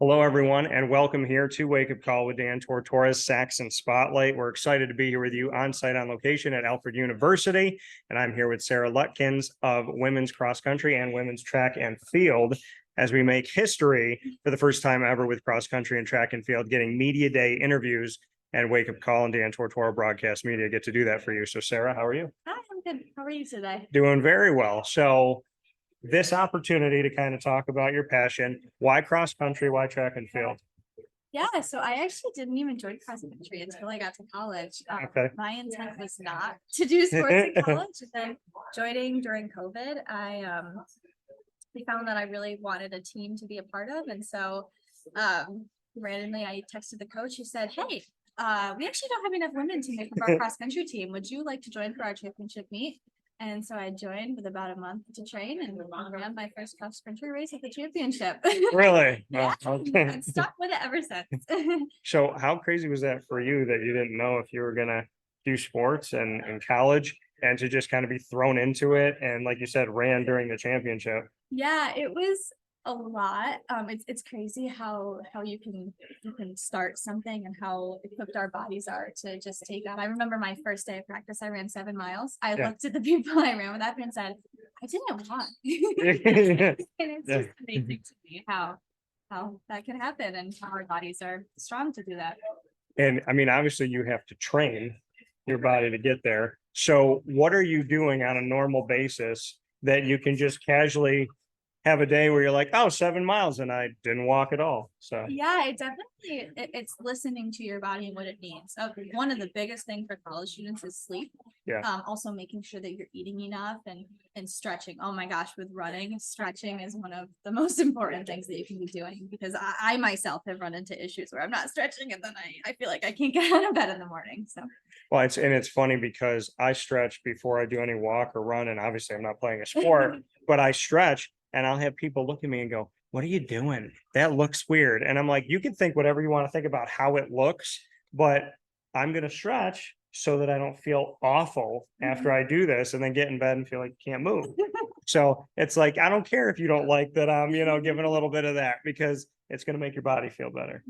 Hello, everyone, and welcome here to Wake Up Call with Dan Tortora's Saxons Spotlight. We're excited to be here with you on site on location at Alfred University. And I'm here with Sarah Lutkins of women's cross country and women's track and field as we make history for the first time ever with cross country and track and field, getting media day interviews, and Wake Up Call and Dan Tortora Broadcast Media get to do that for you. So, Sarah, how are you? Hi, I'm good. How are you today? Doing very well. So, this opportunity to kind of talk about your passion, why cross country, why track and field? Yeah, so I actually didn't even join cross country until I got to college. Okay. My intent was not to do sports in college. And then joining during COVID, we found that I really wanted a team to be a part of. And so randomly I texted the coach who said, hey, we actually don't have enough women to make up our cross country team. Would you like to join for our championship meet? And so I joined with about a month to train and ran my first cross country race at the championship. Really? Yeah, Oh, okay. and stuck with it ever since. So how crazy was that for you that you didn't know if you were gonna do sports and in college and to just kind of be thrown into it and like you said, ran during the championship? Yeah, it was a lot. It's crazy how you can start something and how equipped our bodies are to just take that. I remember my first day of practice, I ran 7 miles. I looked at the people I ran with after and said, I didn't want. And it's just amazing to me how that can happen and how our bodies are strong to do that. And I mean, obviously you have to train your body to get there. So what are you doing on a normal basis that you can just casually have a day where you're like, oh, 7 miles and I didn't walk at all? So Yeah, it's listening to your body and what it needs. One of the biggest things for college students is sleep. Yeah. Also making sure that you're eating enough and stretching. Oh my gosh, with running, stretching is one of the most important things that you can be doing, because I myself have run into issues where I'm not stretching and then I feel like I can't get out of bed in the morning. So well, it's funny because I stretch before I do any walk or run, and obviously I'm not playing a sport, but I stretch and I'll have people look at me and go, what are you doing? That looks weird. And I'm like, you can think whatever you want to think about how it looks, but I'm going to stretch so that I don't feel awful after I do this and then get in bed and feel like you can't move. So it's like, I don't care if you don't like that I'm, giving a little bit of that because it's going to make your body feel better.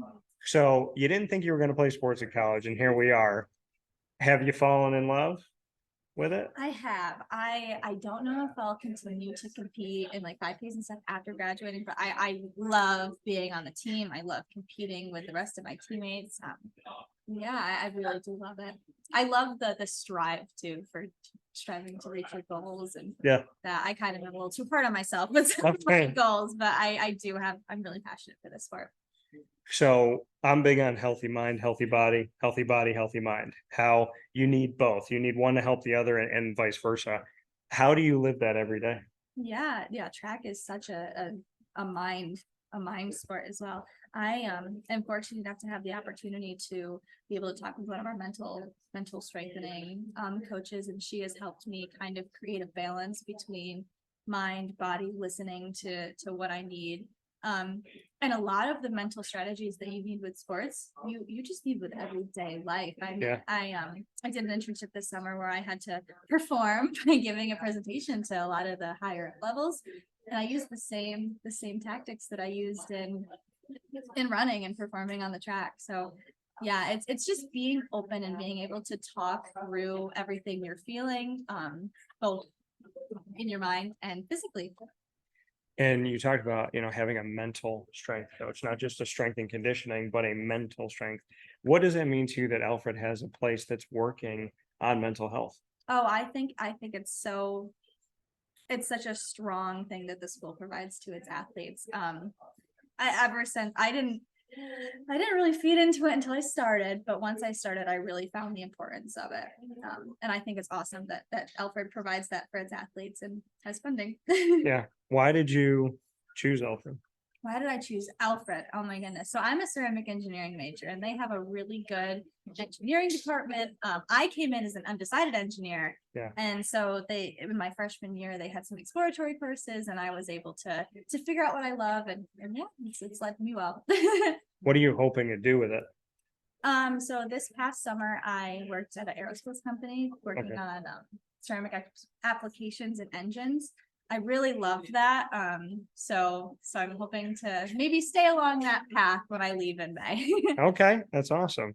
So you didn't think you were going to play sports at college, and here we are. Have you fallen in love with it? I have. I don't know if I'll continue to compete in like 5Ks and stuff after graduating, but I love being on the team. I love competing with the rest of my teammates. Yeah, I really do love it. I love the strive too, for striving to reach your goals, and Yeah, that I kind of am a little too hard on myself with some of my goals, but I'm really passionate for this sport. so I'm big on healthy mind, healthy body, healthy mind. How you need both. You need one to help the other and vice versa. How do you live that every day? Yeah, track is such a mind sport as well. I am fortunate enough to have the opportunity to be able to talk with one of our mental strengthening coaches, and she has helped me kind of create a balance between mind, body, listening to what I need. And a lot of the mental strategies that you need with sports, you just need with everyday life. I did an internship this summer where I had to perform by giving a presentation to a lot of the higher levels, and I used the same tactics that I used in running and performing on the track. So yeah, it's just being open and being able to talk through everything you're feeling, both in your mind and physically. And you talked about, having a mental strength coach, not just a strength and conditioning, but a mental strength. What does that mean to you that Alfred has a place that's working on mental health? Oh, I think it's such a strong thing that the school provides to its athletes. Ever since I didn't really feed into it until I started, but once I started, I really found the importance of it. And I think it's awesome that Alfred provides that for its athletes and has funding. Yeah. Why did you choose Alfred? Why did I choose Alfred? Oh my goodness. So I'm a ceramic engineering major, and they have a really good engineering department. I came in as an undecided engineer. Yeah. And so in my freshman year, they had some exploratory courses, and I was able to figure out what I love, and yeah, it's led me well. What are you hoping to do with it? So this past summer, I worked at an aerospace company working on ceramic applications and engines. I really loved that. So I'm hoping to maybe stay along that path when I leave in May. Okay, that's awesome.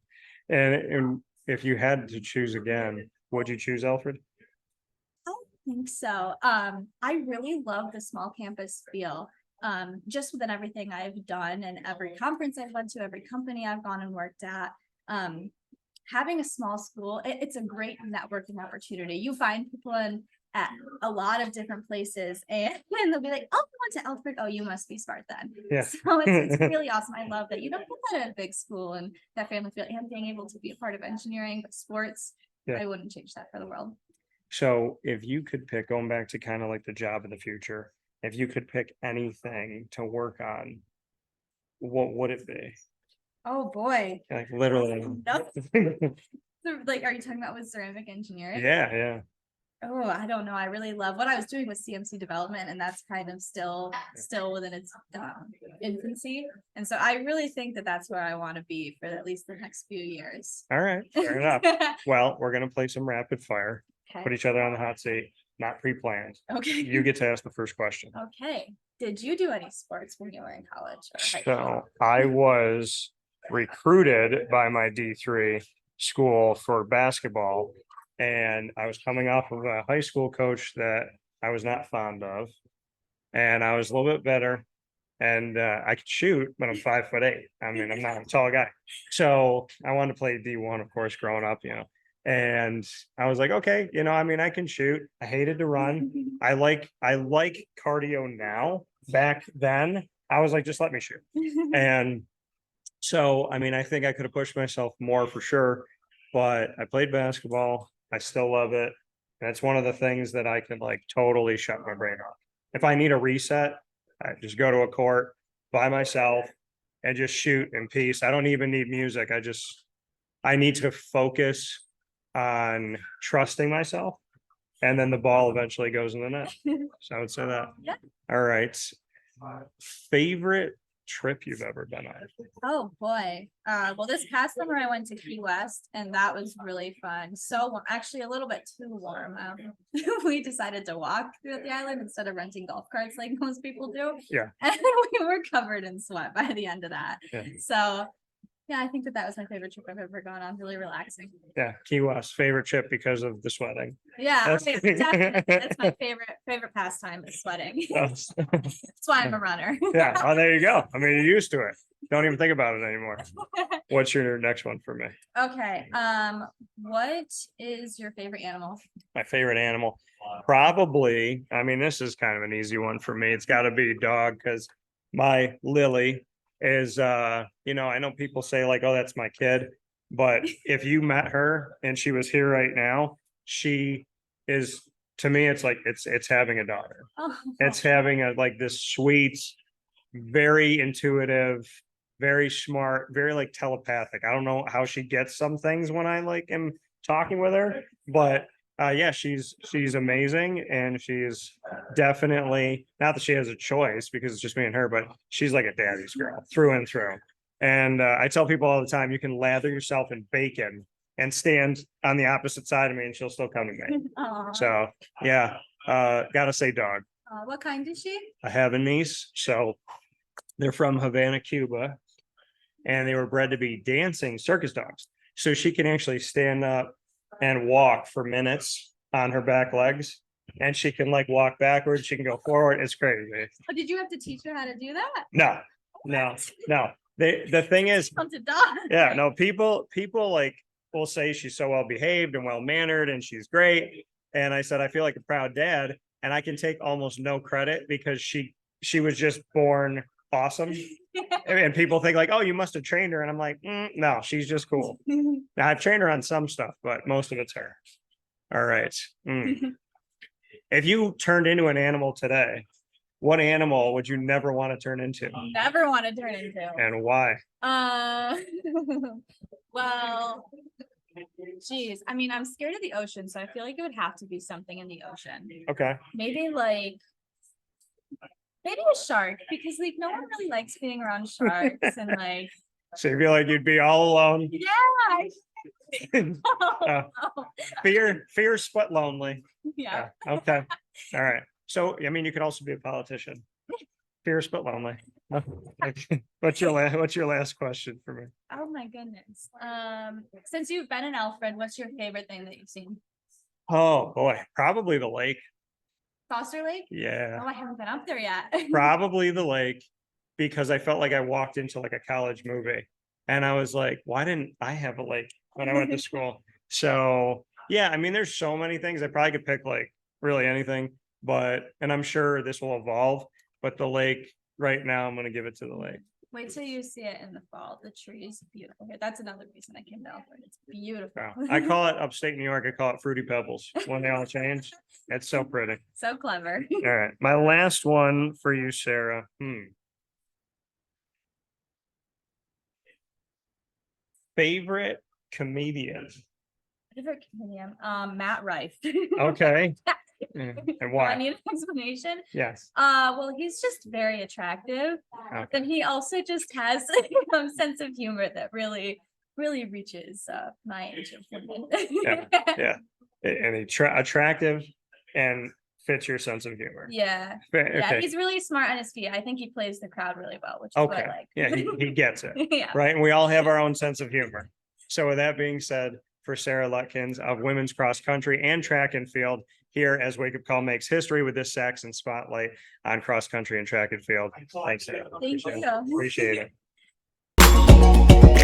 And if you had to choose again, would you choose Alfred? I think so. I really love the small campus feel. Just within everything I've done and every conference I've went to, every company I've gone and worked at. Having a small school, it's a great networking opportunity. You find people at a lot of different places and they'll be like, oh, you went to Alfred. Oh, you must be smart then. Yeah. So it's really awesome. I love that. You don't get that at a big school and that family feel and being able to be a part of engineering, but sports, Yeah. I wouldn't change that for the world. So if you could pick, going back to kind of like the job of the future, if you could pick anything to work on, what would it be? Oh boy. Like literally. No. So, like, are you talking about with ceramic engineering? Yeah. Oh, I don't know. I really love what I was doing with CMC development, and that's kind of still within its infancy. And so I really think that that's where I want to be for at least the next few years. All right, fair enough. Well, we're gonna play some rapid fire, put Okay. each other on the hot seat, not pre-planned. Okay. You get to ask the first question. Okay. Did you do any sports when you were in college or high school? So I was recruited by my D3 school for basketball. And I was coming off of a high school coach that I was not fond of. And I was a little bit better. And I could shoot, but I'm 5'8". I mean, I'm not a tall guy. So I wanted to play D1, of course, growing up, And I was like, okay, I mean, I can shoot. I hated to run. I like cardio now. Back then, I was like, just let me shoot. And so, I mean, I think I could have pushed myself more for sure, but I played basketball. I still love it. And it's one of the things that I can like totally shut my brain off. If I need a reset, I just go to a court by myself and just shoot in peace. I don't even need music. I need to focus on trusting myself. And then the ball eventually goes in the net. So I would say that. Yeah. All right. Favorite trip you've ever been on? Oh boy. Well, this past summer I went to Key West and that was really fun. So actually a little bit too warm. We decided to walk through the island instead of renting golf carts like most people do. Yeah. And we were covered in sweat by the end of that. Yeah. So yeah, I think that was my favorite trip I've ever gone on. Really relaxing. Yeah, Key West, favorite trip because of the sweating. Yeah, That's- definitely. That's my favorite pastime is sweating. Yes. That's why I'm a runner. Yeah, oh, there you go. I mean, you're used to it. Don't even think about it anymore. What's your next one for me? Okay. What is your favorite animal? My favorite animal, probably. I mean, this is kind of an easy one for me. It's got to be dog because my Lily is, I know people say like, oh, that's my kid, but if you met her and she was here right now, she is, to me, it's like it's having a daughter. Oh, It's having like this sweet, very intuitive, very smart, very like telepathic. I don't know how she gets some things when I like am talking with her, but yeah, she's amazing, and she's definitely, not that she has a choice because it's just me and her, but she's like a daddy's girl through and through. And I tell people all the time, you can lather yourself in bacon and stand on the opposite side of me and she'll still come to me. Aw. So yeah, gotta say dog. What kind is she? I have a niece, so they're from Havana, Cuba, and they were bred to be dancing circus dogs. So she can actually stand up and walk for minutes on her back legs, and she can like walk backwards. She can go forward. It's crazy. Oh, did you have to teach her how to do that? No. The thing is, Come to dog. yeah, no, people like will say she's so well behaved and well mannered and she's great. And I said, I feel like a proud dad, and I can take almost no credit because she was just born awesome. And people think like, oh, you must have trained her. And I'm like, no, she's just cool. Now I've trained her on some stuff, but most of it's her. All right. If you turned into an animal today, what animal would you never want to turn into? Never want to turn into. And why? Well, geez, I mean, I'm scared of the ocean, so I feel like it would have to be something in the ocean. Okay. Maybe a shark, because like no one really likes being around sharks and like. So you feel like you'd be all alone? Yeah. Fear split lonely. Yeah. Okay. All right. So, I mean, you could also be a politician. Fierce but lonely. What's your last question for me? Oh my goodness. Since you've been in Alfred, what's your favorite thing that you've seen? Oh boy, probably the lake. Foster Lake? Yeah, Oh, I haven't been up there yet. probably the lake, because I felt like I walked into like a college movie, and I was like, why didn't I have a lake when I went to school? So yeah, I mean, there's so many things. I probably could pick like really anything, and I'm sure this will evolve. But the lake right now, I'm going to give it to the lake. Wait till you see it in the fall. The trees, beautiful here. That's another reason I came to Alfred. It's beautiful. Wow. I call it upstate New York. I call it Fruity Pebbles when they all change. It's so pretty. So clever. All right. My last one for you, Sarah. Favorite comedian. Favorite comedian? Matt Rife. Okay. And Do I why? need an explanation? Yes. Well, he's just very attractive. Okay. And he also just has a sense of humor that really reaches my age of women. Yeah. And attractive and fits your sense of humor. Yeah. Okay. Yeah, he's really smart on his feet. I think he plays the crowd really well, which is what I Okay. like. Yeah, he gets it. Yeah. Right. And we all have our own sense of humor. So with that being said, for Sarah Lutkins of women's cross country and track and field, here as Wake Up Call makes history with this Saxons Spotlight on cross country and track and field. Thanks, Sarah. Thank you. Appreciate it.